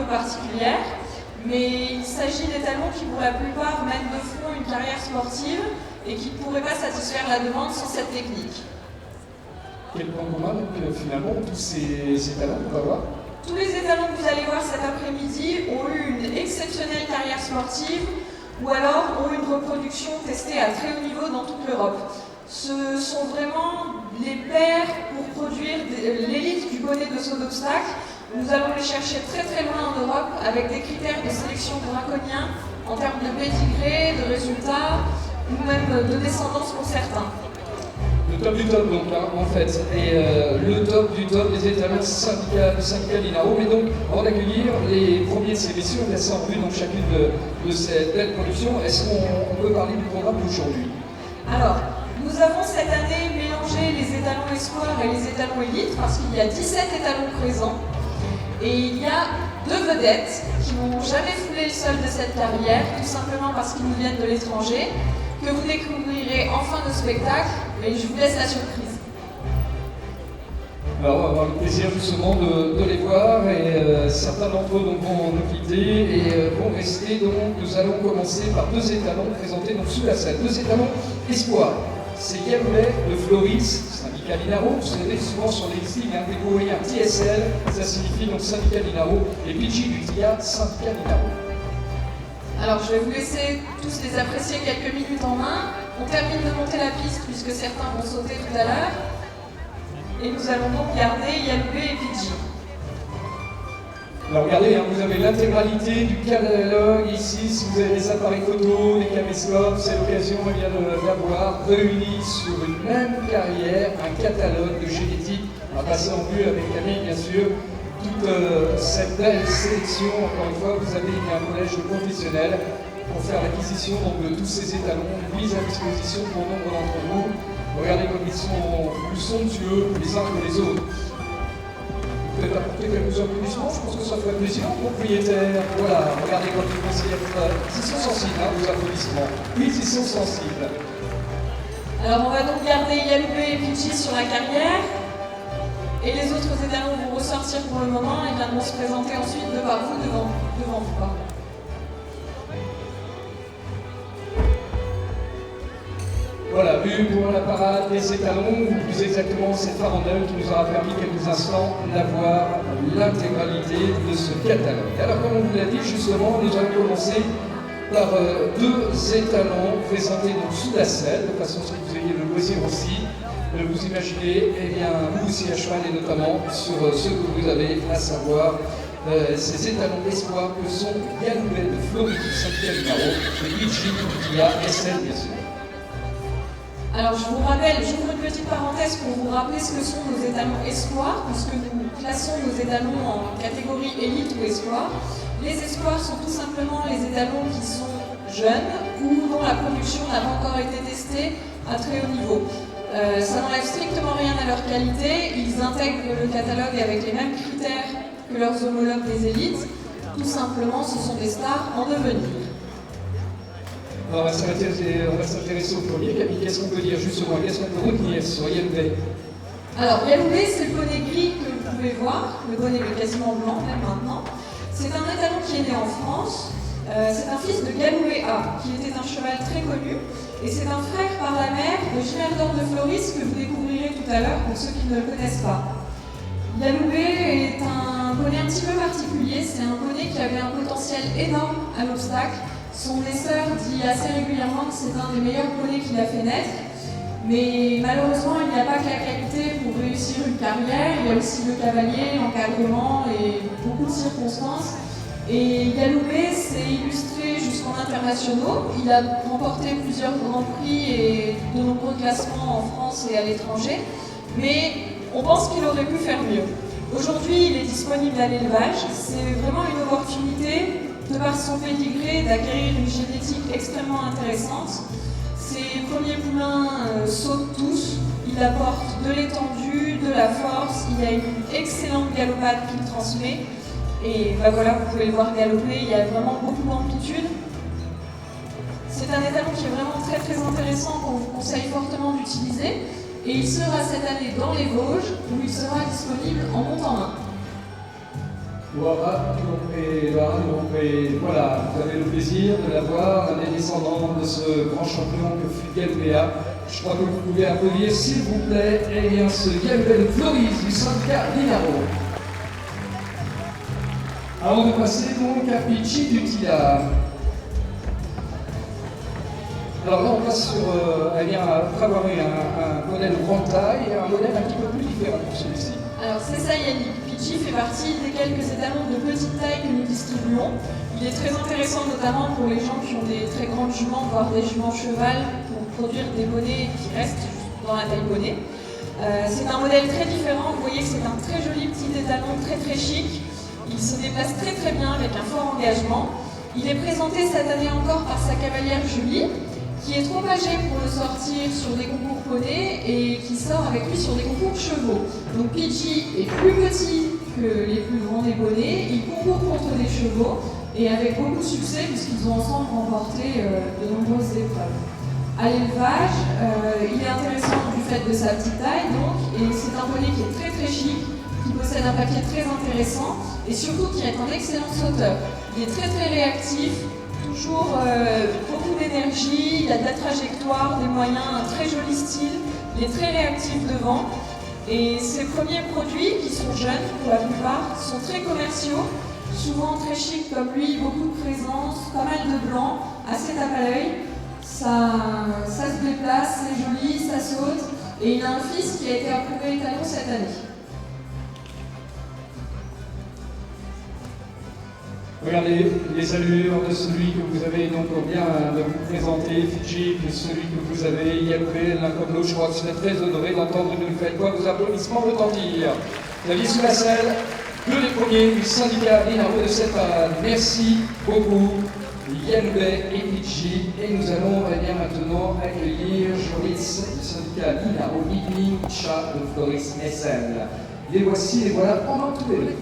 peu particulière, mais il s'agit d'étalons qui pour la plupart mènent de front une carrière sportive et qui ne pourraient pas satisfaire la demande sans cette technique. Quel point commun donc finalement tous ces étalons qu'on va voir? Tous les étalons que vous allez voir cet après-midi ont eu une exceptionnelle carrière sportive ou alors ont une reproduction testée à très haut niveau dans toute l'Europe. Ce sont vraiment les pairs pour produire l'élite du bonnet de saut d'obstacle. Nous allons les chercher très très loin en Europe avec des critères de sélection draconiens en termes de pédigré, de résultats ou même de descendance pour certains. Le top du top donc hein, en fait, et le top du top des étalons syndicats l'INAO. Mais donc avant d'accueillir les premiers de ces messieurs, on laisse en revue donc chacune de ces belles productions. Est-ce qu'on peut parler du programme d'aujourd'hui? Alors, nous avons cette année mélangé les étalons espoirs et les étalons élites parce qu'il y a 17 étalons présents et il y a 2 vedettes qui n'ont jamais foulé le sol de cette carrière, tout simplement parce qu'ils nous viennent de l'étranger, que vous découvrirez en fin de spectacle, et je vous laisse la surprise. Alors on va avoir le plaisir justement de les voir et certains d'entre eux donc, vont nous quitter et vont rester. Donc nous allons commencer par 2 étalons présentés donc, sous la scène. 2 étalons espoirs. C'est Yamoulet de Floris, syndicat l'INAO. Vous savez souvent sur les signes découvrir un TSL, ça signifie donc syndicat l'INAO, et PG du TIA, syndicat l'INAO. Alors je vais vous laisser tous les apprécier quelques minutes en main. On termine de monter la piste puisque certains vont sauter tout à l'heure. Et nous allons donc garder Yaloubé et Pidgey. Alors regardez, hein, vous avez l'intégralité du catalogue ici. Si vous avez des appareils photo, des caméscopes, c'est l'occasion d'avoir réuni sur une même carrière un catalogue de génétique. On va passer en vue avec Camille bien sûr. Toute cette belle sélection, encore une fois, vous avez un collège de professionnels pour faire l'acquisition de tous ces étalons mis à disposition pour nombre d'entre vous. Regardez comme ils sont plus somptueux les uns que les autres. Peut-être apporter quelques applaudissements, je pense que ça ferait plaisir aux propriétaires. Voilà, regardez comme ils considèrent. Ils sont sensibles hein, aux applaudissements. Oui, ils sont sensibles. Alors on va donc garder Yaloubé et Pidgey sur la carrière. Et les autres étalons vont ressortir pour le moment et viendront se présenter ensuite de par vous devant vous. Pardon. Voilà, vu pour la parade des étalons, ou plus exactement cette farandole qui nous aura permis quelques instants d'avoir l'intégralité de ce catalogue. Alors comme on vous l'a dit justement, nous allons commencer par 2 étalons présentés donc sous la selle, de façon à ce que vous ayez le loisir aussi de vous imaginer, eh bien, vous aussi à cheval et notamment sur ce que vous avez à savoir ces étalons d'espoir que sont Yaloubé de Floride, syndicat l'INAO, et Pidgey qui a SL bien sûr. Alors je vous rappelle, j'ouvre une petite parenthèse pour vous rappeler ce que sont nos étalons espoirs, puisque nous classons nos étalons en catégorie élite ou espoir. Les espoirs sont tout simplement les étalons qui sont jeunes ou dont la production n'a pas encore été testée à très haut niveau. Ça n'enlève strictement rien à leur qualité, ils intègrent le catalogue avec les mêmes critères que leurs homologues des élites. Tout simplement, ce sont des stars en devenir. On va s'intéresser au premier. Camille, qu'est-ce qu'on peut dire justement? Qu'est-ce qu'on peut retenir sur Yaloubé? Alors Yaloubé, c'est le bonnet gris que vous pouvez voir, le bonnet est quasiment blanc même maintenant. C'est un étalon qui est né en France. C'est un fils de Yaloubé A, qui était un cheval très connu. Et c'est un frère par la mère de Gimerdor de Floris que vous découvrirez tout à l'heure pour ceux qui ne le connaissent pas. Yaloubé est un bonnet un petit peu particulier. C'est un bonnet qui avait un potentiel énorme à l'obstacle. Son naisseur dit assez régulièrement que c'est un des meilleurs bonnets qu'il a fait naître. Mais malheureusement, il n'y a pas que la qualité pour réussir une carrière. Il y a aussi le cavalier, l'encadrement et beaucoup de circonstances. Et Yaloubé s'est illustré jusqu'en internationaux. Il a remporté plusieurs grands prix et de nombreux classements en France et à l'étranger. Mais on pense qu'il aurait pu faire mieux. Aujourd'hui, il est disponible à l'élevage. C'est vraiment une opportunité, de par son pédigré, d'acquérir une génétique extrêmement intéressante. Ses premiers poulains sautent tous, il apporte de l'étendue, de la force, il a une excellente galopade qu'il transmet. Et ben voilà, vous pouvez le voir galoper, il y a vraiment beaucoup d'amplitude. C'est un étalon qui est vraiment très très intéressant, qu'on vous conseille fortement d'utiliser. Et il sera cette année dans les Vosges, où il sera disponible en monte en main. Voilà, vous avez le plaisir de l'avoir, un des descendants de ce grand champion que fut Galway. Je crois que vous pouvez applaudir, s'il vous plaît, eh bien, ce Galway de Floris du syndicat Linaro. Avant de passer donc à Pichi du Tila. Alors là, on passe sur, après avoir eu un modèle de grande taille, un modèle un petit peu plus différent pour celui-ci. Alors c'est ça Yannick, Pichi fait partie des quelques étalons de petite taille que nous distribuons. Il est très intéressant notamment pour les gens qui ont des très grandes juments, voire des juments cheval, pour produire des bonnets qui restent dans la taille bonnet. C'est un modèle très différent, vous voyez que c'est un très joli petit étalon, très très chic. Il se déplace très très bien avec un fort engagement. Il est présenté cette année encore par sa cavalière Julie, qui est trop âgée pour le sortir sur des concours poney et qui sort avec lui sur des concours chevaux. Donc Pichi est plus petit que les plus grands des bonnets, il concourt contre des chevaux et avec beaucoup de succès puisqu'ils ont ensemble remporté de nombreuses épreuves. À l'élevage, il est intéressant du fait de sa petite taille donc, et c'est un poney qui est très très chic, qui possède un papier très intéressant et surtout qui est un excellent sauteur. Il est très très réactif, toujours beaucoup d'énergie, il a de la trajectoire, des moyens, un très joli style, il est très réactif devant. Et ses premiers produits, qui sont jeunes pour la plupart, sont très commerciaux, souvent très chics comme lui, beaucoup de présence, pas mal de blanc, assez tape à l'œil. Ça se déplace, c'est joli, ça saute. Et il a un fils qui a été approuvé étalon cette année. Regardez les allures de celui que vous avez donc bien de vous présenter, Fidji, que celui que vous avez Yalpé, l'un comme l'autre. Je crois que je serais très honoré d'entendre une nouvelle fois vos applaudissements retenttir. La vie sous la selle, deux des premiers du syndicat Linaro de cette parade. Merci beaucoup, Yalpé et Fidji. Et nous allons bien maintenant accueillir Joris du syndicat Linaro, Mimi, Chat de Floris SL. Les voici, les voilà pendant tous les deux.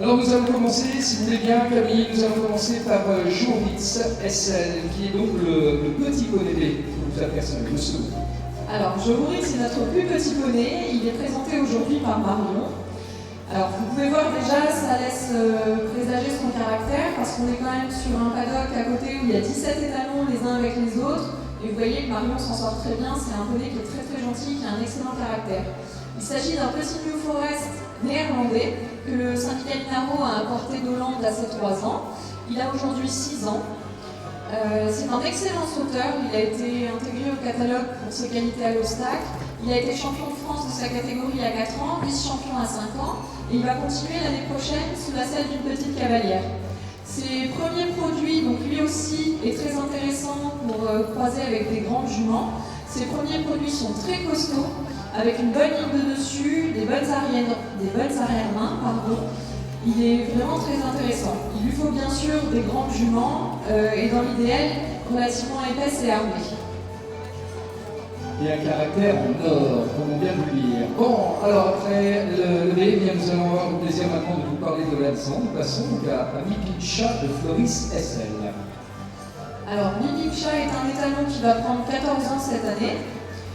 Alors nous allons commencer, si vous voulez bien Camille, nous allons commencer par Joris SL, qui est donc le petit poney que vous apercevez, le second. Alors Joris, c'est notre plus petit poney, il est présenté aujourd'hui par Marion. Alors vous pouvez voir déjà, ça laisse présager son caractère, parce qu'on est quand même sur un paddock à côté où il y a 17 étalons les uns avec les autres, et vous voyez que Marion s'en sort très bien, c'est un poney qui est très très gentil, qui a un excellent caractère. Il s'agit d'un petit New Forest néerlandais que le syndicat Linaro a importé d'Hollande à ses 3 ans. Il a aujourd'hui 6 ans. C'est un excellent sauteur, il a été intégré au catalogue pour ses qualités à l'obstacle. Il a été champion de France de sa catégorie à 4 ans, vice-champion à 5 ans, et il va continuer l'année prochaine sous la selle d'une petite cavalière. Ses premiers produits, donc lui aussi, est très intéressant pour croiser avec des grandes juments. Ses premiers produits sont très costauds, avec une bonne ligne de dessus, des bonnes arrière-mains, pardon. Il est vraiment très intéressant. Il lui faut bien sûr des grandes juments et dans l'idéal, relativement épaisses et armées. Et un caractère en or, comme on vient de le dire. Bon, alors après le B, eh bien, nous allons avoir le plaisir maintenant de vous parler de l'Alsan. Nous passons donc à Mipincha de Floris SL. Alors Mipincha est un étalon qui va prendre 14 ans cette année.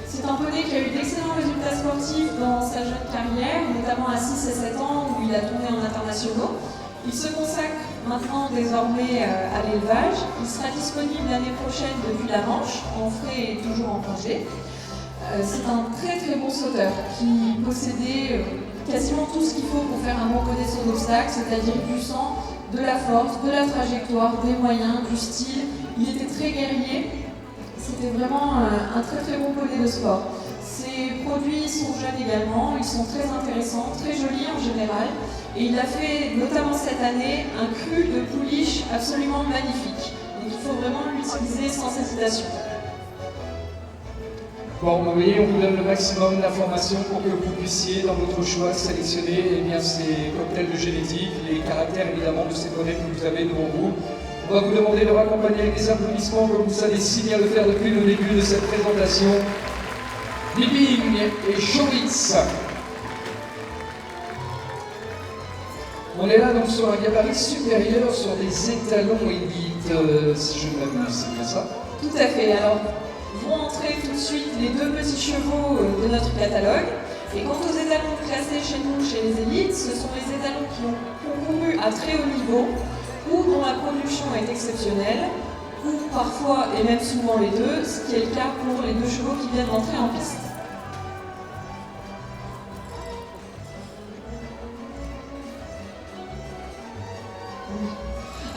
C'est un poney qui a eu d'excellents résultats sportifs dans sa jeune carrière, notamment à 6 et 7 ans où il a tourné en internationaux. Il se consacre maintenant désormais à l'élevage. Il sera disponible l'année prochaine depuis la Manche, en frais et toujours en congé. C'est un très très bon sauteur qui possédait quasiment tout ce qu'il faut pour faire un bon poney sur l'obstacle, c'est-à-dire du sang, de la force, de la trajectoire, des moyens, du style. Il était très guerrier. C'était vraiment un très très bon poney de sport. Ces produits sont jeunes également, ils sont très intéressants, très jolis en général. Et il a fait, notamment cette année, un cru de pouliche absolument magnifique. Donc il faut vraiment l'utiliser sans hésitation. Bon, vous voyez, on vous donne le maximum d'informations pour que vous puissiez, dans votre choix, sélectionner ces cocktails de génétique, les caractères évidemment de ces poneys que vous avez devant vous. On va vous demander de raccompagner avec des applaudissements comme vous savez si bien le faire depuis le début de cette présentation. Biping et Joris. On est là donc sur un gabarit supérieur sur des étalons élites, si je ne m'abuse, c'est bien ça? Tout à fait. Alors, vont entrer tout de suite les deux petits chevaux de notre catalogue. Et quant aux étalons classés chez nous, chez les élites, ce sont les étalons qui ont concouru à très haut niveau ou dont la production est exceptionnelle, ou parfois, et même souvent les deux, ce qui est le cas pour les 2 chevaux qui viennent d'entrer en piste.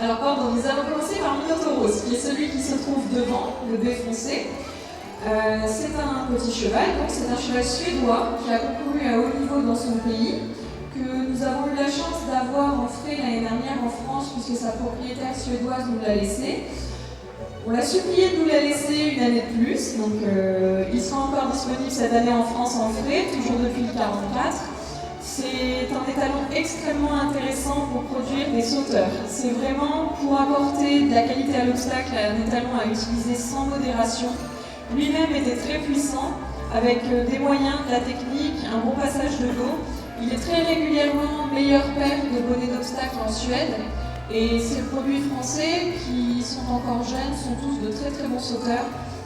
Alors pardon, nous allons commencer par Minotaurus, qui est celui qui se trouve devant, le B foncé. C'est un petit cheval, donc c'est un cheval suédois qui a concouru à haut niveau dans son pays, que nous avons eu la chance d'avoir en frais l'année dernière en France, puisque sa propriétaire suédoise nous l'a laissé. On l'a supplié de nous la laisser une année de plus, donc il sera encore disponible cette année en France en frais, toujours depuis le 44. C'est un étalon extrêmement intéressant pour produire des sauteurs. C'est vraiment pour apporter de la qualité à l'obstacle, un étalon à utiliser sans modération. Lui-même était très puissant, avec des moyens, de la technique, un bon passage de dos. Il est très régulièrement meilleur père de bonnets d'obstacle en Suède. Et ces produits français qui sont encore jeunes sont tous de très très bons sauteurs,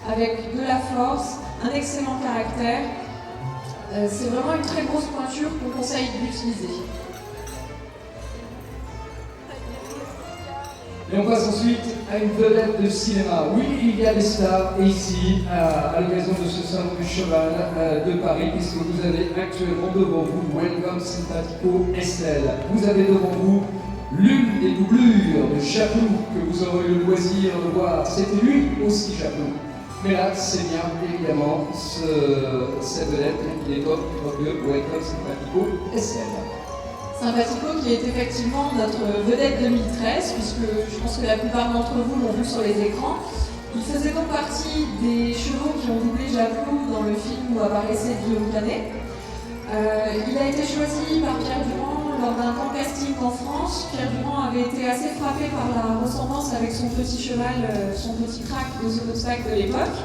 avec de la force, un excellent caractère. C'est vraiment une très grosse pointure qu'on conseille d'utiliser. Et on passe ensuite à une vedette de cinéma. Oui, il y a des stars ici, à l'occasion de ce salon du cheval de Paris, puisque vous avez actuellement devant vous Welcome Simpatico Estelle. Vous avez devant vous l'une des doublures de Chaplou que vous aurez le loisir de voir. C'était lui aussi Chaplou. Mais là, c'est bien évidemment cette vedette qui est top de Welcome Simpatico Estelle. Simpatico qui est effectivement notre vedette 2013, puisque je pense que la plupart d'entre vous l'ont vu sur les écrans. Il faisait donc partie des chevaux qui ont doublé Chaplou dans le film où apparaissait Guillaume Canet. Il a été choisi par Pierre Durand lors d'un grand casting en France. Pierre Durand avait été assez frappé par la ressemblance avec son petit cheval, son petit crack de son obstacle de l'époque.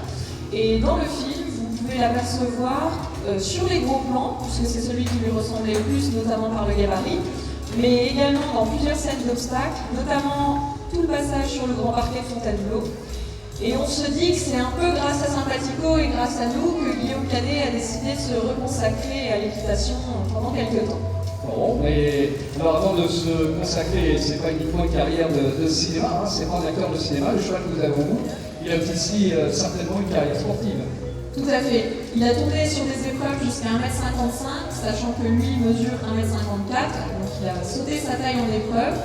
Et dans le film, vous pouvez l'apercevoir sur les gros plans, puisque c'est celui qui lui ressemblait le plus, notamment par le gabarit, mais également dans plusieurs scènes d'obstacles, notamment tout le passage sur le grand parquet de Fontainebleau. Et on se dit que c'est un peu grâce à Simpatico et grâce à nous que Guillaume Canet a décidé de se reconsacrer à l'équitation pendant quelques temps. Bon, mais alors avant de se consacrer, c'est pas uniquement une carrière de cinéma, hein, c'est pas un acteur de cinéma, le cheval que vous avez au bout, il a aussi certainement une carrière sportive. Tout à fait. Il a tourné sur des épreuves jusqu'à 1m55, sachant que lui mesure 1m54, donc il a sauté sa taille en épreuve.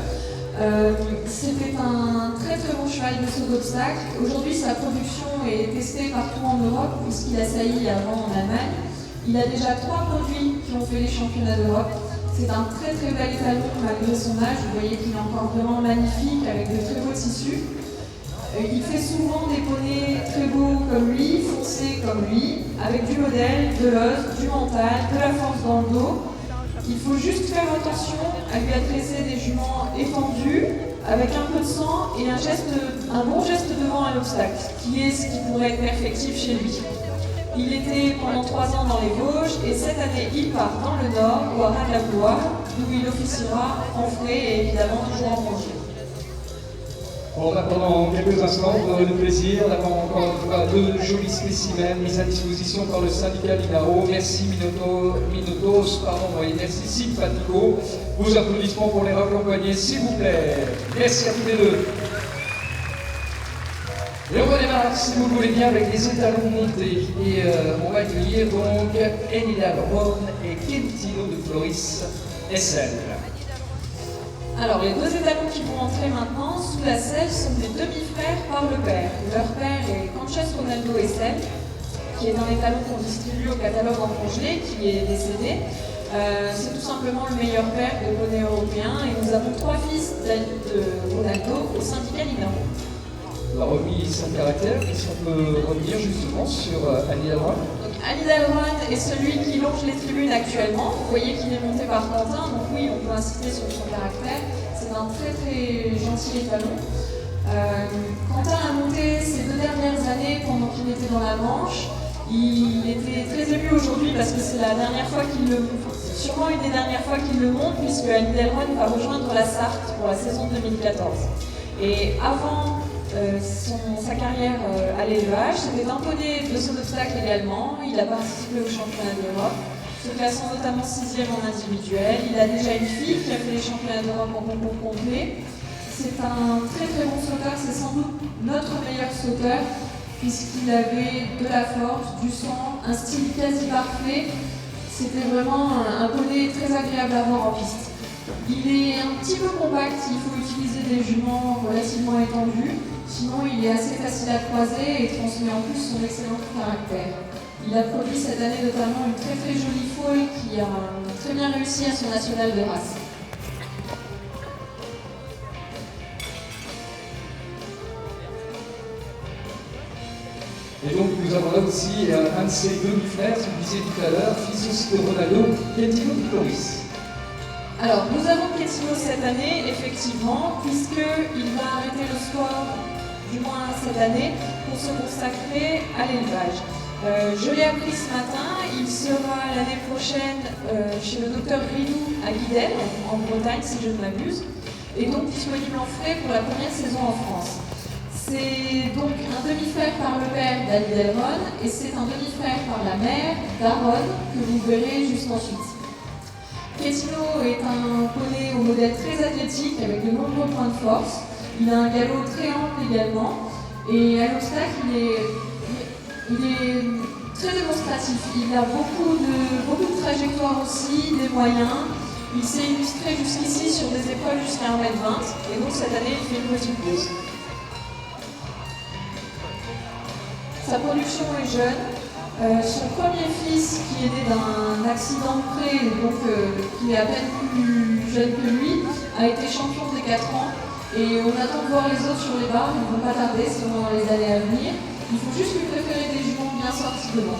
C'était un très très bon cheval de saut d'obstacle. Aujourd'hui, sa production est testée partout en Europe, puisqu'il a sailli avant en Allemagne. Il a déjà 3 produits qui ont fait les championnats d'Europe. C'est un très très bel étalon malgré son âge. Vous voyez qu'il est encore vraiment magnifique, avec de très beaux tissus. Il fait souvent des poneys très beaux comme lui, foncés comme lui, avec du modèle, de l'os, du mental, de la force dans le dos. Il faut juste faire attention à lui adresser des juments étendus, avec un peu de sang et un bon geste devant un obstacle, qui est ce qui pourrait être perfectif chez lui. Il était pendant 3 ans dans les Vosges et cette année il part dans le Nord, au Haras de la Blois, où il officiera en frais et évidemment toujours en congé. Bon, là, pendant quelques instants, vous aurez le plaisir d'avoir encore une fois 2 jolis spécimens mis à disposition par le syndicat Linaro. Merci Minotos, et merci Simpatico. Vos applaudissements pour les raccompagner, s'il vous plaît. Merci à tous les deux. Et on va démarrer, si vous voulez bien, avec les étalons montés. Et on va accueillir donc Enidal Ron et Quintino de Floris SL. Alors, les 2 étalons qui vont entrer maintenant sous la selle sont des demi-frères par le père. Leur père est Canchas Ronaldo Essel, qui est un étalon qu'on distribue au catalogue en congelé, qui est décédé. C'est tout simplement le meilleur père de poney européen et nous avons 3 fils de Ronaldo au syndicat Linaro. On a remis son caractère, est-ce qu'on peut revenir justement sur Annie Dalroy? Annie Dalroy est celui qui longe les tribunes actuellement. Vous voyez qu'il est monté par Quentin, donc oui, on peut insister sur son caractère. C'est un très très gentil étalon. Quentin a monté ces 2 dernières années pendant qu'il était dans la Manche. Il était très ému aujourd'hui parce que c'est la dernière fois qu'il le monte, sûrement une des dernières fois qu'il le monte, puisque Annie Dalroy va rejoindre la Sarthe pour la saison 2014. Et avant sa carrière à l'élevage, c'était un poney de son obstacle également. Il a participé au championnat d'Europe. se classant notamment 6e en individuel. Il a déjà une fille qui a fait les championnats d'Europe en concours complet. C'est un très très bon sauteur, c'est sans doute notre meilleur sauteur, puisqu'il avait de la force, du sang, un style quasi parfait. C'était vraiment un poney très agréable à voir en piste. Il est un petit peu compact, il faut utiliser des juments relativement étendus. Sinon, il est assez facile à croiser et transmet en plus son excellent caractère. Il a produit cette année notamment une très très jolie foal qui a très bien réussi à son national de race. Et donc nous avons là aussi un de ses demi-frères, ce que je disais tout à l'heure, fils aussi de Ronaldo, Ketino Picoris. Alors nous avons Ketino cette année, effectivement, puisqu'il va arrêter le sport, du moins cette année, pour se consacrer à l'élevage. Je l'ai appris ce matin, il sera l'année prochaine chez le docteur Ridou à Guidel, en Bretagne si je ne m'abuse, et donc disponible en frais pour la première saison en France. C'est donc un demi-frère par le père d'Ali Delron et c'est un demi-frère par la mère d'Aaron que vous verrez juste ensuite. Ketino est un poney au modèle très athlétique avec de nombreux points de force. Il a un galop très ample également et à l'obstacle il est très démonstratif. Il a beaucoup de trajectoires aussi, des moyens. Il s'est illustré jusqu'ici sur des épreuves jusqu'à 1m20 et donc cette année il fait une petite pause. Sa production est jeune. Son premier fils, qui est né d'un accident de près, donc qui est à peine plus jeune que lui, a été champion des 4 ans. Et on attend de voir les autres sur les barres, ils ne vont pas tarder, selon les années à venir. Il faut juste lui préférer des juments bien sortis devant.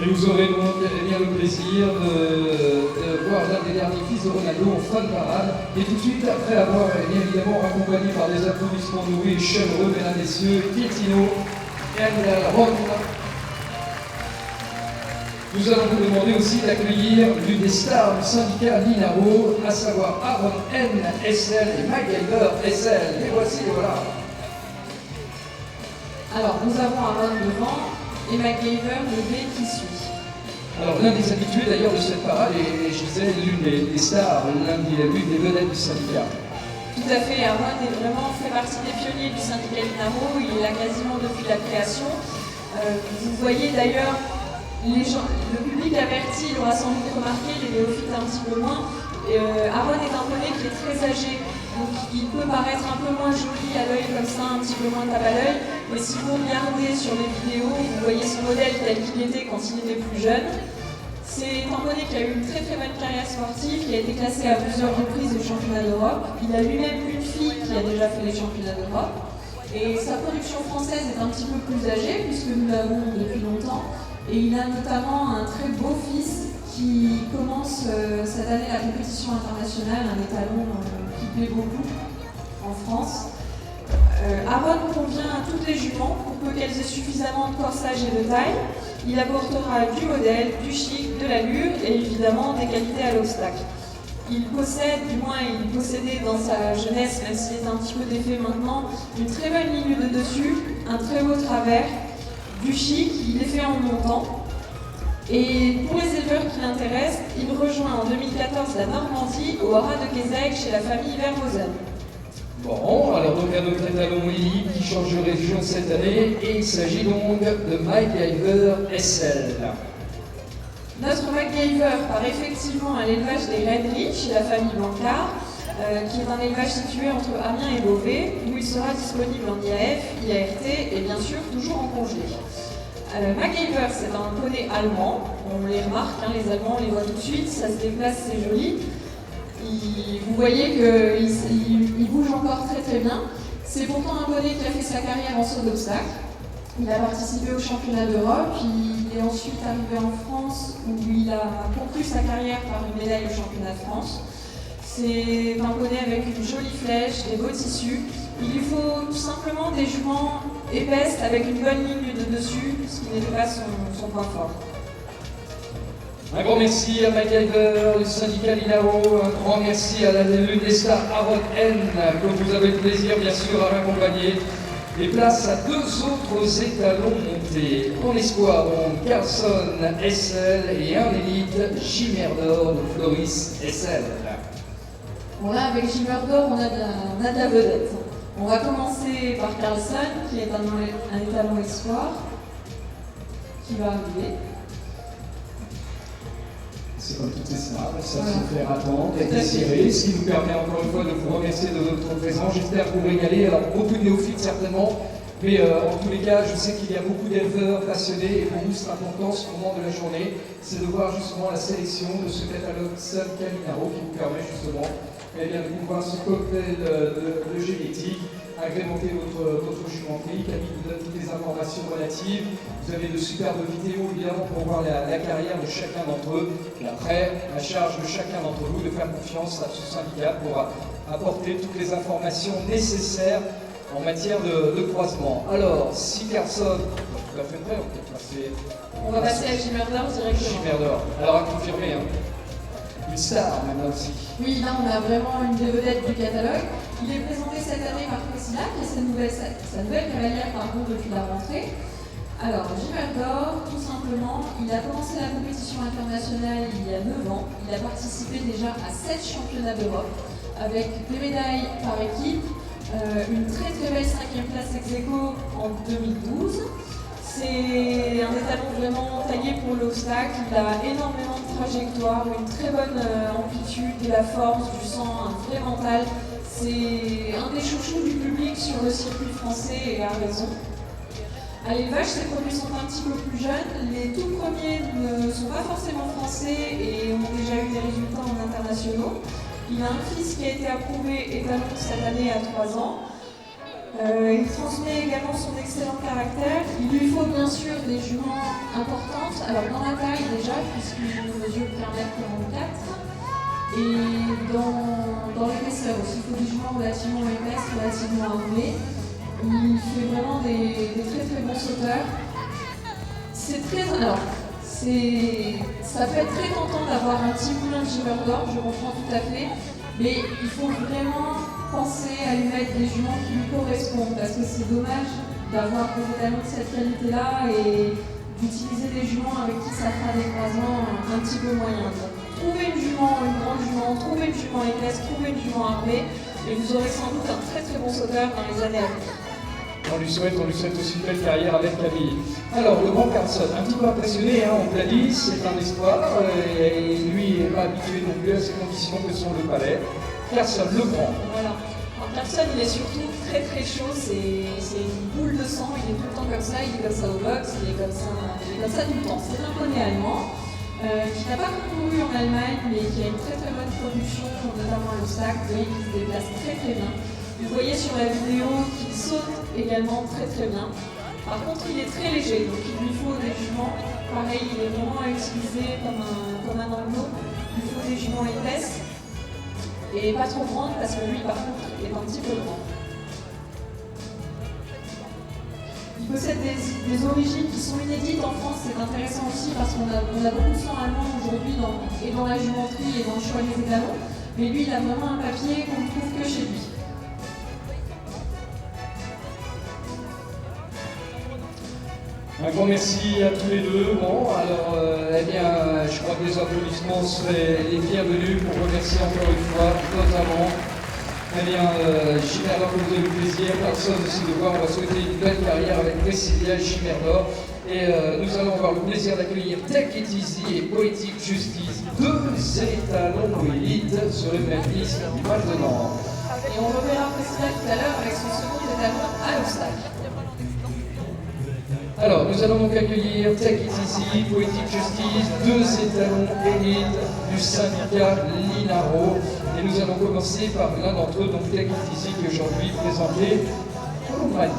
Et vous aurez donc bien le plaisir de voir l'un des derniers fils de Ronaldo en fin de parade. Et tout de suite, après avoir bien évidemment accompagné par des applaudissements nourris et chaleureux, mesdames et messieurs, Ketino et Ron, nous allons vous demander aussi d'accueillir l'une des stars du syndicat Linaro, à savoir Aaron N. SL et MacGyver SL. Et voici, voilà. Alors, nous avons Aaron devant et MacGyver le B qui suit. Alors l'un des habitués d'ailleurs de cette parade est Gisèle, l'une des stars, l'une des vedettes du syndicat. Tout à fait, Aaron est vraiment fait partie des pionniers du syndicat Linaro, il est là quasiment depuis la création. Vous voyez d'ailleurs, le public averti l'aura sans doute remarqué, les néophytes un petit peu moins. Aaron est un poney qui est très âgé, donc il peut paraître un peu moins joli à l'œil comme ça, un petit peu moins tape à l'œil, mais si vous regardez sur les vidéos, vous voyez son modèle tel qu'il était quand il était plus jeune. C'est un poney qui a eu une très très bonne carrière sportive, qui a été classé à plusieurs reprises au championnat d'Europe. Il a lui-même une fille qui a déjà fait les championnats d'Europe. Et sa production française est un petit peu plus âgée, puisque nous l'avons depuis longtemps. Et il a notamment un très beau fils qui commence cette année la compétition internationale, un étalon qui plaît beaucoup en France. Aaron convient à toutes les juments pour peu qu'elles aient suffisamment de corsage et de taille. Il apportera du modèle, du chic, de l'allure et évidemment des qualités à l'obstacle. Il possède, du moins il possédait dans sa jeunesse, même s'il est un petit peu défait maintenant, une très bonne ligne de dessus, un très beau travers, du chic, il est fait en montant. Et pour les éleveurs qui l'intéressent, il rejoint en 2014 la Normandie au haras de Kézek chez la famille Vermosen. Bon, alors donc un autre étalon élite qui change de région cette année, et il s'agit donc de MacGyver SL. Notre MacGyver part effectivement à l'élevage des raineries chez la famille Blancard, qui est un élevage situé entre Amiens et Beauvais, où il sera disponible en IAF, IART et bien sûr toujours en congé. MacGyver, c'est un poney allemand, on les remarque, les Allemands on les voit tout de suite, ça se déplace, c'est joli. Vous voyez qu'il bouge encore très très bien. C'est pourtant un poney qui a fait sa carrière en saut d'obstacle. Il a participé au championnat d'Europe, il est ensuite arrivé en France où il a conclu sa carrière par une médaille au championnat de France. C'est un poney avec une jolie flèche, des beaux tissus. Il lui faut tout simplement des juments épaisses avec une bonne ligne de dessus, ce qui n'était pas son point fort. Un grand merci à MacGyver, le syndicat Linaro, un grand merci à l'une des stars Aaron N, que vous avez le plaisir bien sûr à l'accompagner. Et place à deux autres étalons montés. En espoir, on Carlson SL et un élite Chimerdor de Floris SL. Bon là, avec Chimerdor, on a de la vedette. On va commencer par Carlson, qui est un étalon espoir, qui va arriver. C'est comme toutes les semaines, ça se fait attendre, être désiré, ce qui nous permet encore une fois de vous remercier de votre présence. J'espère vous régaler. Alors, beaucoup de néophytes certainement, mais en tous les cas, je sais qu'il y a beaucoup d'éleveurs passionnés et pour nous, c'est important ce moment de la journée, c'est de voir justement la sélection de ce catalogue Sun Caminaro qui vous permet justement de pouvoir ce cocktail de génétique, agrémenter votre jumenterie. Camille vous donne toutes les informations relatives. Vous avez de superbes vidéos évidemment pour voir la carrière de chacun d'entre eux. Et après, la charge de chacun d'entre vous de faire confiance à ce syndicat pour apporter toutes les informations nécessaires en matière de croisement. Alors, si personne, tout à fait prêt, on va passer à Chimerdor directement. Chimerdor. Alors à confirmer, hein. Une star maintenant aussi. Oui, là on a vraiment une des vedettes du catalogue. Il est présenté cette année par Priscilla, qui est sa nouvelle cavalière depuis la rentrée. Alors, Chimerdor, tout simplement, il a commencé la compétition internationale il y a 9 ans. Il a participé déjà à 7 championnats d'Europe, avec des médailles par équipe, une très très belle 5e place ex aequo en 2012. C'est un étalon vraiment taillé pour l'obstacle, il a énormément de trajectoire, une très bonne amplitude, de la force, du sang, un vrai mental. C'est un des chouchous du public sur le circuit français et à raison. À l'élevage, ses produits sont un petit peu plus jeunes. Les tout premiers ne sont pas forcément français et ont déjà eu des résultats en internationaux. Il a un fils qui a été approuvé étalon cette année à 3 ans. Il transmet également son excellent caractère. Il lui faut bien sûr des juments importantes. Alors dans la taille déjà, puisqu'il mesure 1m44. Et dans l'épaisseur aussi, il faut des juments relativement épaisses, relativement armés. Il fait vraiment des très très bons sauteurs. Ça peut être très tentant d'avoir un petit moulin de Chimerdor, je comprends tout à fait. Mais il faut vraiment penser à lui mettre des juments qui lui correspondent, parce que c'est dommage d'avoir des étalons de cette qualité-là et d'utiliser des juments avec qui ça fera des croisements un petit peu moyens. Donc, trouvez une grande jument, trouvez une jument épaisse, trouvez une jument armée, et vous aurez sans doute un très très bon sauteur dans les années à venir. On lui souhaite aussi une belle carrière avec Camille. Alors, le grand Carlson, un petit peu impressionné, hein, on l'a dit, c'est un espoir, et lui n'est pas habitué non plus à ces conditions que sont le palais. Carlson, le grand. Voilà. Alors, Carlson, il est surtout très très chaud, c'est une boule de sang, il est tout le temps comme ça, il est comme ça au box, il est comme ça tout le temps. C'est un poney allemand qui n'a pas couru en Allemagne, mais qui a une très très bonne production, notamment à l'obstacle, qui se déplace très très bien. Vous voyez sur la vidéo qu'il saute également très très bien. Par contre, il est très léger, donc il lui faut des juments. Pareil, il est vraiment à utiliser comme un anglo. Il faut des juments épaisses et pas trop grandes parce que lui, par contre, est un petit peu grand. Il possède des origines qui sont inédites en France. C'est intéressant aussi parce qu'on a beaucoup de sang allemand aujourd'hui dans la jumenterie et dans le choix des étalons. Mais lui, il a vraiment un papier qu'on ne trouve que chez lui. Un grand merci à tous les deux. Bon, alors, je crois que les applaudissements seraient les bienvenus pour remercier encore une fois, notamment, Chimerdor, que vous avez eu le plaisir, Carlson aussi de voir. On va souhaiter une belle carrière avec Priscilla Chimerdor. Et nous allons avoir le plaisir d'accueillir Take It Easy et Poetic Justice, deux étalons élites sur une même liste du match de Nantes. Et on reverra Priscilla tout à l'heure avec son second étalon à l'obstacle. Alors, nous allons donc accueillir Take It Easy, Poetic Justice, deux étalons élites du syndicat Linaro. Et nous allons commencer par l'un d'entre eux, donc Take It Easy, qui est aujourd'hui présenté.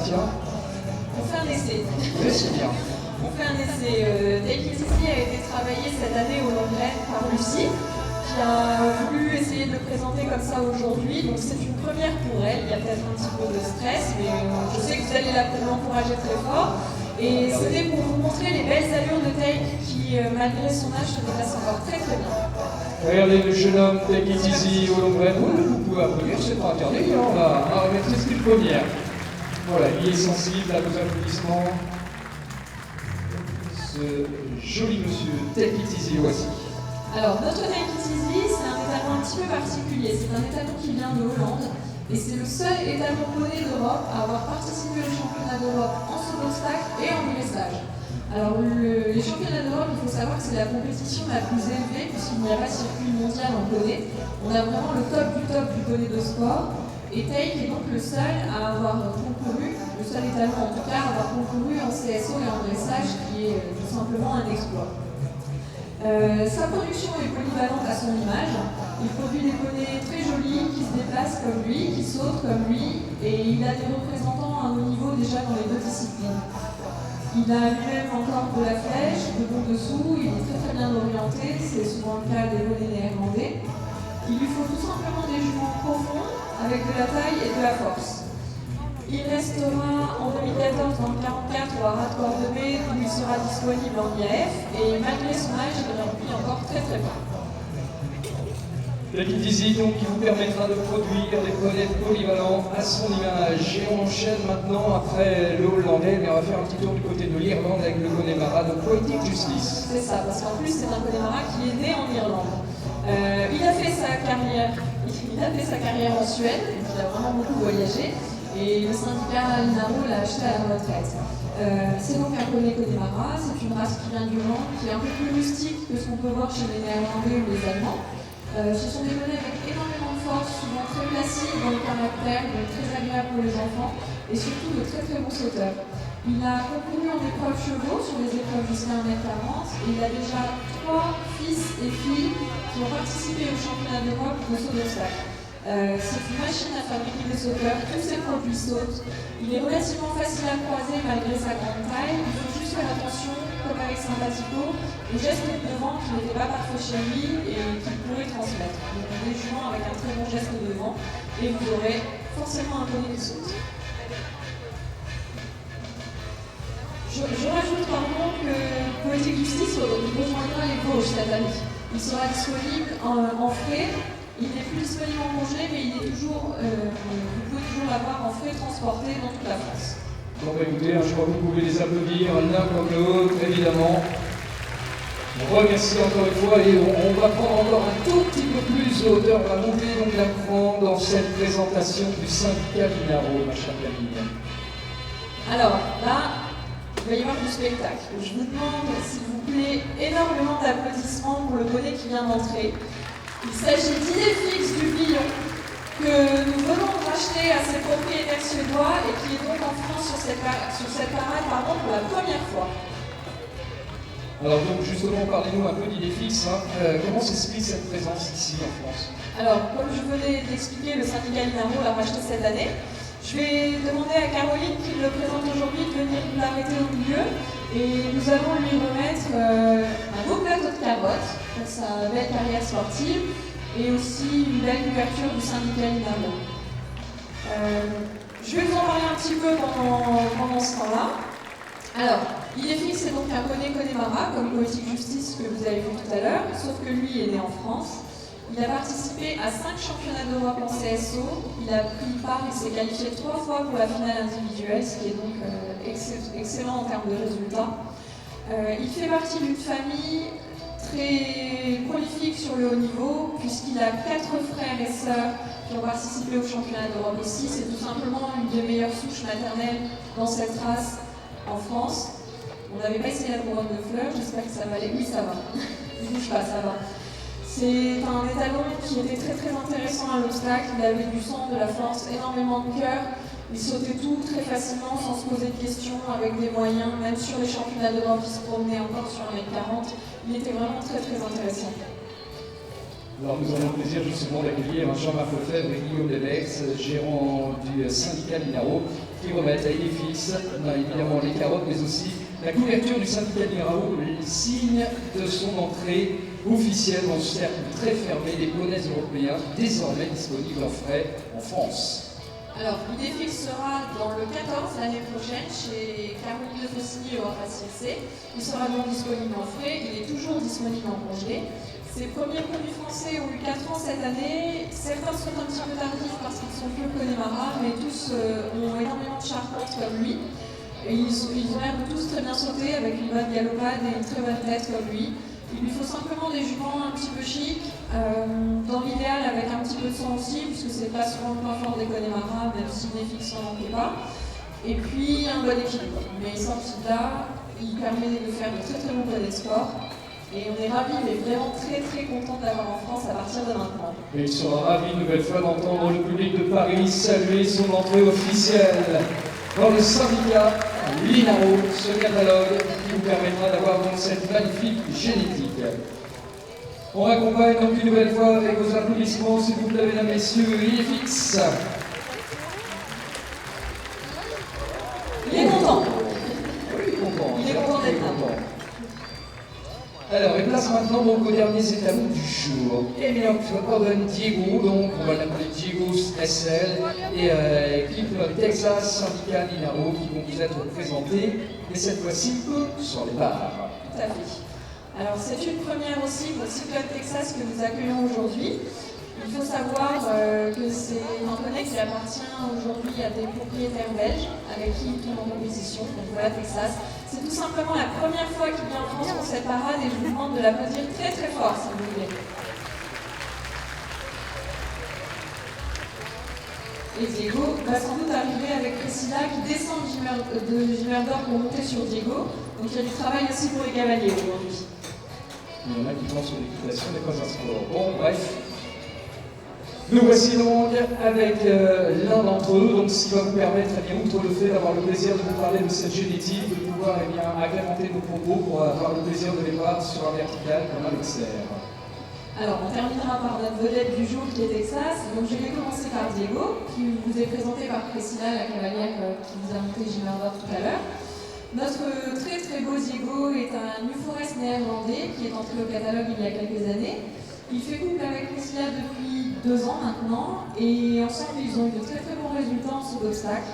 Tiens. On fait un essai. Oui, c'est bien. On fait un essai. Take It Easy a été travaillé cette année au Longrenne par Lucie, qui a voulu essayer de le présenter comme ça aujourd'hui. Donc c'est une première pour elle. Il y a peut-être un petit peu de stress, mais je sais que vous allez l'encourager très fort. Et c'était pour vous montrer les belles allures de Take qui, malgré son âge, se déplace encore très très bien. Regardez le jeune homme Take It Easy au Longrenne. Oui, vous pouvez applaudir, c'est pas interdit, hein, on va remettre ce qu'il faut dire. Voilà, il est sensible à vos applaudissements. Ce joli monsieur, Take It Easy, voici. Alors, notre Take It Easy, c'est un étalon un petit peu particulier. C'est un étalon qui vient de Hollande et c'est le seul étalon poney d'Europe à avoir participé au championnat d'Europe en saut d'obstacle et en dressage. Alors, les championnats d'Europe, il faut savoir que c'est la compétition la plus élevée puisqu'il n'y a pas de circuit mondial en poney. On a vraiment le top du poney de sport. Et Take est donc le seul à avoir concouru, le seul étalon en tout cas, à avoir concouru en CSO et en dressage, qui est tout simplement un exploit. Sa production est polyvalente à son image. Il produit des poneys très jolis, qui se déplacent comme lui, qui sautent comme lui, et il a des représentants à haut niveau déjà dans les deux disciplines. Il a lui-même encore de la flèche, de bon dessous, il est très bien orienté, c'est souvent le cas des poneys néerlandais. Il lui faut tout simplement des juments profonds, avec de la taille et de la force. Il restera en 2014 dans le 44 au Hardcore de mai, où il sera disponible en IAF, et malgré son âge, il remplit encore très bien. Take It Easy, donc, qui vous permettra de produire des poneys polyvalents à son image. Et on enchaîne maintenant, après le hollandais, mais on va faire un petit tour du côté de l'Irlande avec le Connemara de Poetic Justice. C'est ça, parce qu'en plus c'est un Connemara qui est né en Irlande. Il a fait sa carrière en Suède, il a vraiment beaucoup voyagé, et le syndicat Linaro l'a acheté à la retraite. C'est donc un poney Connemara, c'est une race qui vient d'Irlande, qui est un peu plus rustique que ce qu'on peut voir chez les Néerlandais ou les Allemands. Ce sont des poneys avec énormément de force, souvent très placides dans le caractère, donc très agréables pour les enfants, et surtout de très bons sauteurs. Il a concouru en épreuve chevaux sur les épreuves jusqu'à 1m40 et il a déjà 3 fils et filles qui ont participé au championnat d'Europe de saut d'obstacle. C'est une machine à fabriquer des sauteurs, tous ses produits sautent. Il est relativement facile à croiser malgré sa grande taille. Il faut juste faire attention, comme avec Sympathico, au geste de devant qui n'était pas parfait chez lui et qu'il pourrait transmettre. Donc des juments avec un très bon geste de devant et vous aurez forcément un poney qui saute. Je rajoute pardon que Poetic Justice rejoindra les Vosges cette année. Il sera disponible en frais. Il n'est plus disponible en congé, mais il est toujours, vous pouvez toujours l'avoir en frais transporté dans toute la France. Bon, bah, écoutez, je crois que vous pouvez les applaudir l'un comme l'autre, évidemment. On remercie encore une fois et on va prendre encore un tout petit peu plus de hauteur. On va monter donc la cran dans cette présentation du syndicat Linaro, ma chère Camille. Alors là, il va y avoir du spectacle. Je vous demande, s'il vous plaît, énormément d'applaudissements pour le poney qui vient d'entrer. Il s'agit d'Idefix du Plion, que nous venons de racheter à ses propriétaires suédois et qui est donc en France sur cette parade pour la première fois. Alors donc justement, parlez-nous un peu d'Idefix. Comment s'explique cette présence ici en France? Alors, comme je venais d'expliquer, le syndicat Linaro l'a racheté cette année. Je vais demander à Caroline, qui le présente aujourd'hui, de venir l'arrêter au milieu. Et nous allons lui remettre un beau plateau de carottes pour sa belle carrière sportive et aussi une belle couverture du syndicat Linaro. Je vais vous en parler un petit peu pendant ce temps-là. Alors, Idefix est donc un poney Connemara, comme Poetic Justice que vous avez vu tout à l'heure, sauf que lui est né en France. Il a participé à 5 championnats d'Europe en CSO, il a pris part, il s'est qualifié 3 fois pour la finale individuelle, ce qui est donc excellent en termes de résultats. Il fait partie d'une famille très prolifique sur le haut niveau, puisqu'il a 4 frères et sœurs qui ont participé au championnat d'Europe ici. C'est tout simplement une des meilleures souches maternelles dans cette race en France. On n'avait pas essayé la couronne de fleurs, j'espère que ça va aller. Oui, ça va. Ne bouge pas, ça va. C'est un étalon qui était très intéressant à l'obstacle. Il avait du sang, de la force, énormément de cœur. Il sautait tout très facilement sans se poser de questions, avec des moyens, même sur les championnats d'Europe, il se promenait encore sur 1m40. Il était vraiment très intéressant. Alors nous avons le plaisir justement d'accueillir Jean-Marc Lefebvre et Guillaume Debex, gérants du syndicat Linaro, qui remettent à Idefix évidemment les carottes, mais aussi la couverture du syndicat Linaro, le signe de son entrée officielle dans ce cercle très fermé des poneys européens, désormais disponibles en frais en France. Alors, Idefix sera dans le 14 l'année prochaine chez Caroline de Faucigny au Rapace. Il sera donc disponible en frais, il est toujours disponible en congelé. Ces premiers produits français ont eu 4 ans cette année. Certains sont un petit peu tardifs parce qu'ils sont plus au Connemara, mais tous ont énormément de charpente comme lui. Et ils ont l'air de tous très bien sauter avec une bonne galopade et une très bonne tête comme lui. Il lui faut simplement des juments un petit peu chic, dans l'idéal avec un petit peu de son aussi, puisque c'est pas souvent le point fort des Connemara, même si Nefix n'en manquait pas. Et puis un bon équilibre. Mais sorti de là, il permet de faire de très très bons poneys de sport. Et on est ravis, mais vraiment très très content de l'avoir en France à partir de maintenant. Et il sera ravi une nouvelle fois d'entendre le public de Paris saluer son entrée officielle dans le syndicat Linaro, ce catalogue qui vous permettra d'avoir donc cette magnifique génétique. On raccompagne donc une nouvelle fois avec vos applaudissements, s'il vous plaît, mesdames, messieurs, Nefix. Il est content. Oui, il est content. Il est content d'être là. Alors, et place maintenant donc aux derniers étalons du jour. Emilien Gordon Diego, donc on va l'appeler Diego SL, et Clip Texas, syndicat Linaro, qui vont vous être présentés, mais cette fois-ci sur les barres. Tout à fait. Alors c'est une première aussi pour Cyclone Texas que nous accueillons aujourd'hui. Il faut savoir que c'est un poney qui appartient aujourd'hui à des propriétaires belges avec qui il tourne en compétition, donc voilà Texas. C'est tout simplement la première fois qu'il vient en France pour cette parade et je vous demande de l'applaudir très très fort si vous voulez. Et Diego va sans doute arriver avec Priscilla qui descend de Gimerdor pour monter sur Diego. Donc il y a du travail aussi pour les cavaliers aujourd'hui. Il y en a qui pensent que l'équitation n'est pas un sport. Bon, bref. Nous voici donc avec l'un d'entre eux, donc ce qui va vous permettre, eh bien, outre le fait d'avoir le plaisir de vous parler de cette génétique, de pouvoir eh bien, agrémenter nos propos pour avoir le plaisir de les voir sur un vertical comme un XR. Alors, on terminera par notre vedette du jour qui est Texas. Donc, je vais commencer par Diego, qui vous est présenté par Priscilla, la cavalière qui vous a monté Gimerdor tout à l'heure. Notre très très beau Diego est un New Forest néerlandais qui est entré au catalogue il y a quelques années. Il fait couple avec Priscilla depuis 2 ans maintenant et ensemble ils ont eu de très très bons résultats en saut d'obstacles.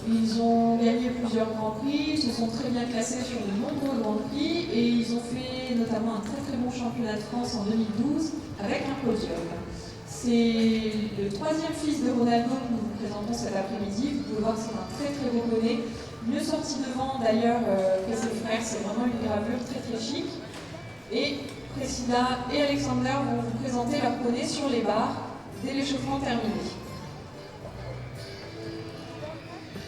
Ils ont gagné plusieurs grands prix, ils se sont très bien classés sur de nombreux grands prix et ils ont fait notamment un très très bon championnat de France en 2012 avec un podium. C'est le 3e fils de Ronaldo que nous vous présentons cet après-midi. Vous pouvez voir que c'est un très très beau poney, mieux sorti devant d'ailleurs que ses frères, c'est vraiment une gravure très très chic. Et Priscilla et Alexander vont vous présenter leur poney sur les barres dès l'échauffement terminé.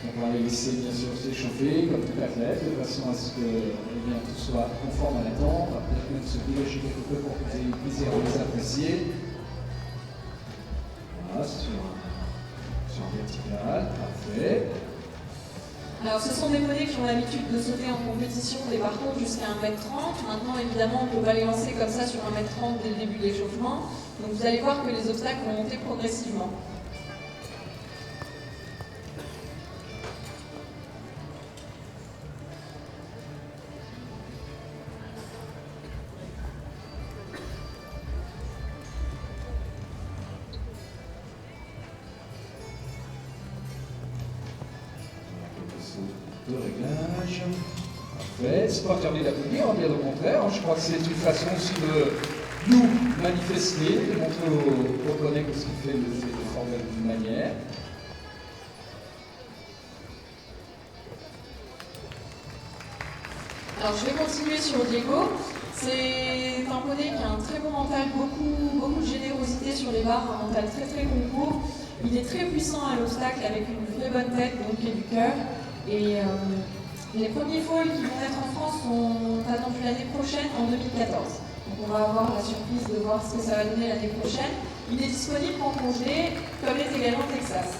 On va les laisser bien sûr s'échauffer comme tout athlète, de façon à ce que tout soit conforme à l'attente. On va peut-être même se dégager quelque peu pour que vous ayez le plaisir de les apprécier. Voilà, sur un vertical, parfait. Alors ce sont des poneys qui ont l'habitude de sauter en compétition des parcours jusqu'à 1m30. Maintenant évidemment on ne peut pas les lancer comme ça sur 1m30 dès le début de l'échauffement. Donc vous allez voir que les obstacles vont monter progressivement. De réglage. Parfait. C'est pas terminé d'applaudir, bien au contraire. Je crois que c'est une façon aussi de nous manifester, de montrer aux collègues ce qu'il fait de former d'une manière. Alors je vais continuer sur Diego. C'est un poney qui a un très bon mental, beaucoup de générosité sur les barres, un mental très très concours. Il est très puissant à l'obstacle avec une vraie bonne tête, donc et du cœur. Et les premiers foals qui vont être en France sont attendus l'année prochaine, en 2014. Donc on va avoir la surprise de voir ce que ça va donner l'année prochaine. Il est disponible en congé, comme l'est également Texas.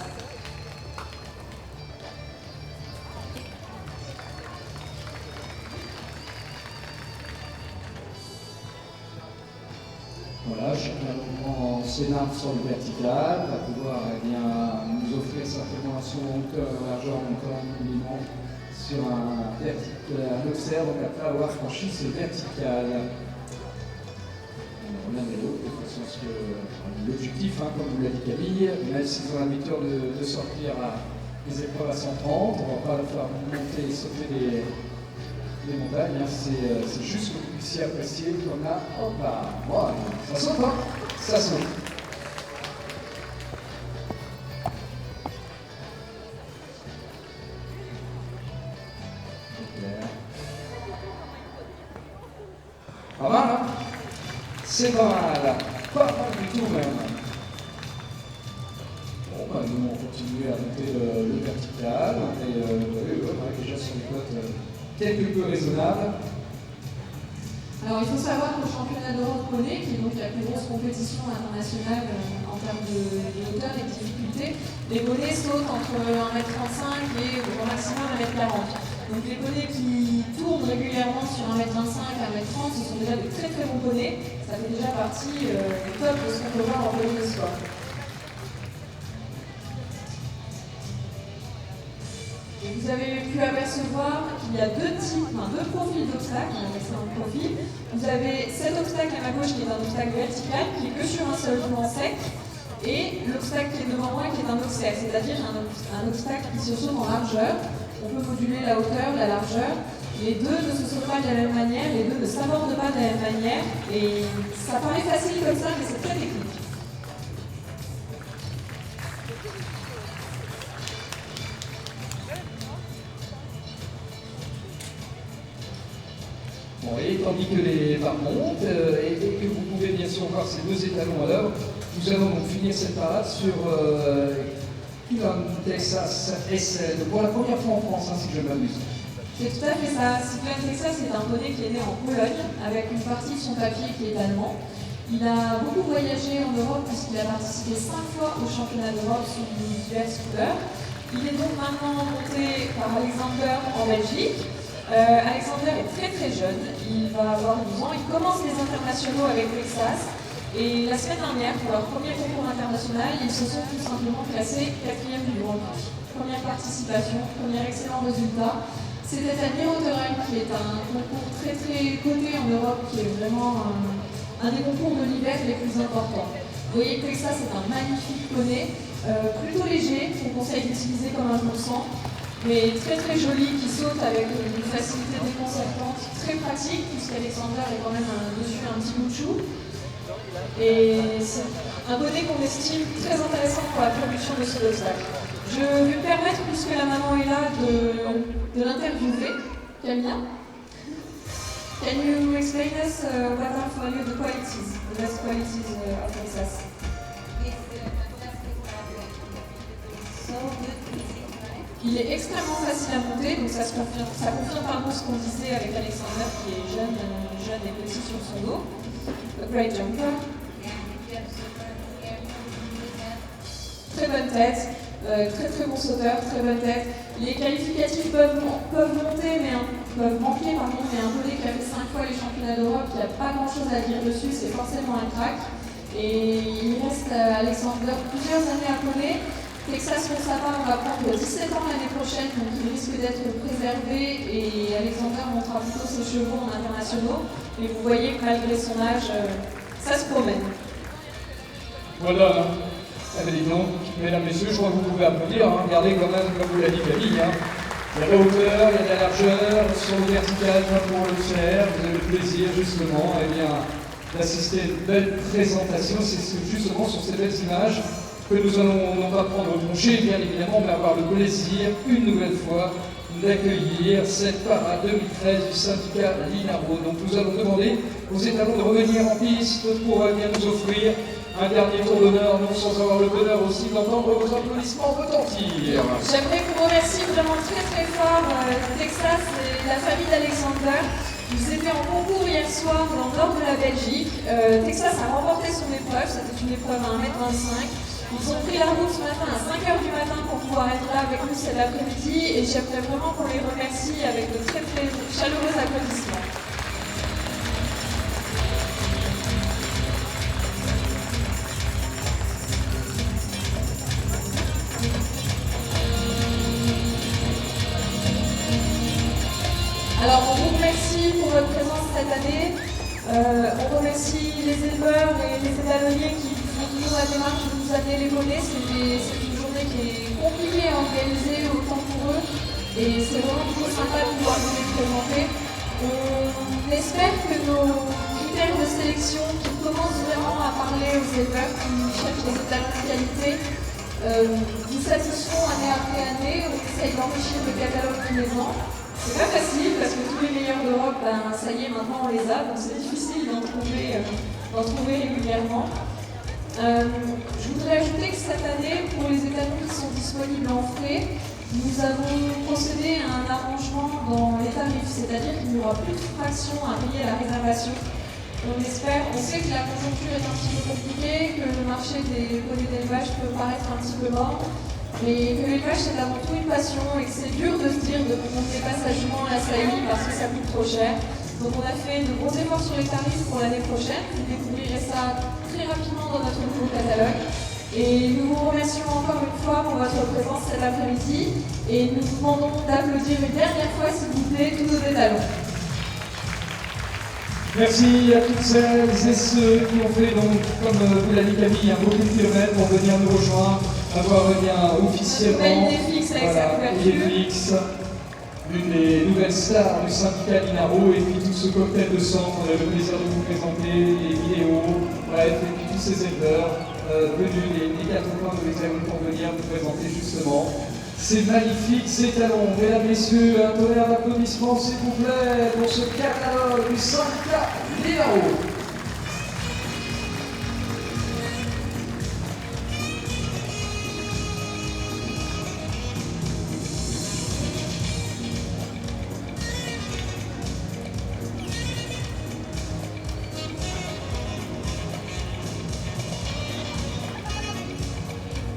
Voilà, chacun prend ses armes sur le vertical, va pouvoir nous offrir certainement son hauteur, largeur, encore un mouvement sur un observe, donc après avoir franchi ce vertical. L'un et l'autre, de façon à ce que l'objectif, comme vous l'a dit Camille, même s'ils ont l'habitude de sortir à des épreuves à 130, on ne va pas leur faire monter et sauter des montagnes, hein. C'est juste que vous puissiez apprécier comme là, hop là, voilà, ça saute, hein, ça saute. Pas mal, hein? C'est pas mal, pas mal du tout même. Bon, bah, nous on continue à monter le vertical, et vous voyez, on est déjà sur des cotes quelque peu raisonnables. Alors il faut savoir qu'au championnat d'Europe poney, qui est donc la plus grosse compétition internationale en termes de hauteur et de difficulté, les poneys sautent entre 1m35 et au maximum 1m40. Donc les poneys qui tournent régulièrement sur 1m25 à 1m30, ce sont déjà de très très bons poneys. Ça fait déjà partie du top de ce qu'on peut voir en poney de sport. Et vous avez pu apercevoir qu'il y a deux profils d'obstacles, on appelle ça un profil. Vous avez cet obstacle à ma gauche qui est un obstacle vertical, qui est que sur un seul plan sec, et l'obstacle qui est devant moi qui est un obstacle, c'est-à-dire un obstacle qui se saute en largeur. On peut moduler la hauteur, la largeur. Les deux ne se sautent pas de la même manière, les deux ne s'abordent pas de la même manière. Et ça paraît facile comme ça, mais c'est très technique. Bon, et tandis que les barres montent et que vous pouvez bien sûr voir ces deux étalons à l'œuvre, nous allons donc finir cette parade sur Cyclone Texas SL pour la première fois en France, hein, si je m'amuse. C'est tout à fait ça. Cyclone Texas est un poney qui est né en Pologne, avec une partie de son papier qui est allemand. Il a beaucoup voyagé en Europe puisqu'il a participé 5 fois au championnat d'Europe sur divers scooters. Il est donc maintenant monté par Alexander en Belgique. Alexander est très très jeune, il va avoir 12 ans, il commence les internationaux avec Texas. Et la semaine dernière, pour leur premier concours international, ils se sont tout simplement classés 4e du Grand Prix. Première participation, premier excellent résultat. C'était à Niro-Terrain, qui est un concours très très coté en Europe, qui est vraiment un des concours de l'hiver les plus importants. Vous voyez que Texas est un magnifique poney, plutôt léger, qu'on conseille d'utiliser comme un pourcent, mais très très joli, qui saute avec une facilité déconcertante, très pratique, puisqu'Alexander est quand même dessus un petit bout de chou. Et c'est un poney qu'on estime très intéressant pour la production de ce obstacle. Je vais me permettre, puisque la maman est là, de l'interviewer. Camilla, can you explain us what are for you the best qualities of Texas? Il est extrêmement facile à monter, donc ça confirme pardon ce qu'on disait avec Alexander, qui est jeune et petit sur son dos. A great jumper. Très bonne tête, très très bon sauteur, très bonne tête. Les qualificatifs peuvent monter, peuvent manquer, mais un poney qui a fait 5 fois les championnats d'Europe, qui n'a pas grand chose à dire dessus, c'est forcément un crack. Et il reste Alexander plusieurs années à poney. Texas, pour sa part, va prendre 17 ans l'année prochaine, donc il risque d'être préservé et Alexander montera plutôt ses chevaux en internationaux. Mais vous voyez que malgré son âge, ça se promène. Voilà. Eh bien, dis donc, mesdames, messieurs, je crois que vous pouvez applaudir. Hein. Regardez quand même, comme vous l'a dit Camille, hein. Il y a de la hauteur, il y a de la largeur, sur le vertical, comme pour le faire. Vous avez le plaisir, justement, d'assister à une belle présentation. C'est justement sur ces belles images que nous allons non pas prendre congé, bien évidemment, mais avoir le plaisir, une nouvelle fois, d'accueillir cette parade 2013 du syndicat Linaro. Donc nous allons demander aux étalons de revenir en piste pour bien nous offrir un dernier tour d'honneur, non sans avoir le bonheur aussi d'entendre vos applaudissements retentir. J'aimerais vous remercier vraiment très très fort Texas et la famille d'Alexander. Ils étaient en concours hier soir dans le nord de la Belgique. Texas a remporté son épreuve, c'était une épreuve à 1m25. Ils ont pris la route ce matin à 5h du matin pour pouvoir être là avec nous cet après-midi et j'aimerais vraiment qu'on les remercie avec de très très chaleureux applaudissements. Alors on vous remercie pour votre présence cette année. On remercie les éleveurs et les étalonniers qui font toujours la démarche de nous amener les poneys. C'est une journée qui est compliquée à organiser autant pour eux et c'est vraiment toujours sympa de pouvoir vous les présenter. On espère que nos critères de sélection qui commencent vraiment à parler aux éleveurs qui cherchent des étalons de qualité vous satisfont année après année. On essaye d'enrichir le catalogue tous les ans. C'est pas facile parce que tous les meilleurs d'Europe, ça y est, maintenant on les a, donc c'est difficile d'en trouver régulièrement. Je voudrais ajouter que cette année, pour les étalons qui sont disponibles en frais, nous avons procédé à un arrangement dans les tarifs, c'est-à-dire qu'il n'y aura plus de fraction à payer à la réservation. On sait que la conjoncture est un petit peu compliquée, que le marché des produits d'élevage peut paraître un petit peu mort, mais que l'élevage c'est avant tout une passion et que c'est dur de se dire de monter passagement à la saillie parce que ça coûte trop cher. Donc on a fait de gros efforts sur les tarifs pour l'année prochaine. Vous découvrirez ça très rapidement dans notre nouveau catalogue. Et nous vous remercions encore une fois pour votre présence cet après-midi. Et nous vous demandons d'applaudir une dernière fois, s'il vous plaît, tous nos étalons. Merci à toutes celles et ceux qui ont fait, donc, comme vous l'a dit Camille, un beau kilomètre pour venir nous rejoindre, avoir officiellement Idéfix, l'une des nouvelles stars du syndicat Linaro, et puis tout ce cocktail de sang qu'on a le plaisir de vous présenter, les vidéos, bref, et puis tous ces éleveurs venus des quatre coins de l'Hexagone pour venir nous présenter justement ces magnifiques étalons. Mesdames, Messieurs, un tonnerre d'applaudissements s'il vous plaît pour ce catalogue du syndicat Linaro.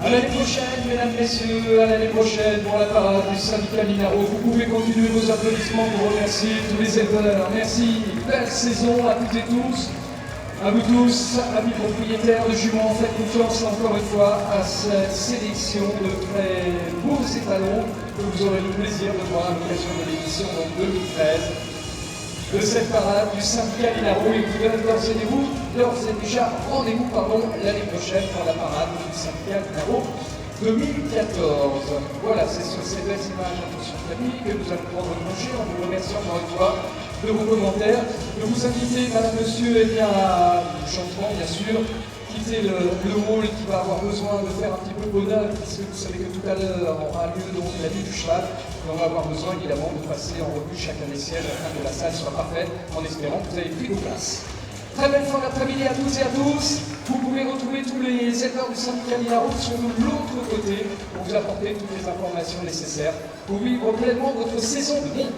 À l'année prochaine, mesdames, messieurs, à l'année prochaine pour la parade du syndicat Linaro. Vous pouvez continuer vos applaudissements pour remercier tous les éleveurs. Merci, belle saison à toutes et tous. À vous tous, amis propriétaires de juments, faites confiance encore une fois à cette sélection de très beaux étalons que vous aurez le plaisir de voir à l'occasion de l'édition 2013. De cette parade du syndicat Linaro, et vous donne d'ores et déjà rendez-vous l'année prochaine pour la parade du syndicat Linaro 2014. Voilà, c'est sur ces belles images sur Camille que nous allons prendre le congé en vous remerciant encore une fois de vos commentaires, de vous inviter, madame, monsieur, et bien à chantement, bien sûr, quitter le hall qui va avoir besoin de faire un petit peu bonheur, puisque vous savez que tout à l'heure aura lieu donc la nuit du cheval. On va avoir besoin évidemment de passer en revue chacun des sièges afin que la salle soit parfaite, en espérant que vous avez pris vos places. Très belle fin d'après-midi à toutes et à tous. Vous pouvez retrouver tous les éleveurs du syndicat Linaro sur l'autre côté pour vous apporter toutes les informations nécessaires pour vivre pleinement votre saison de vie.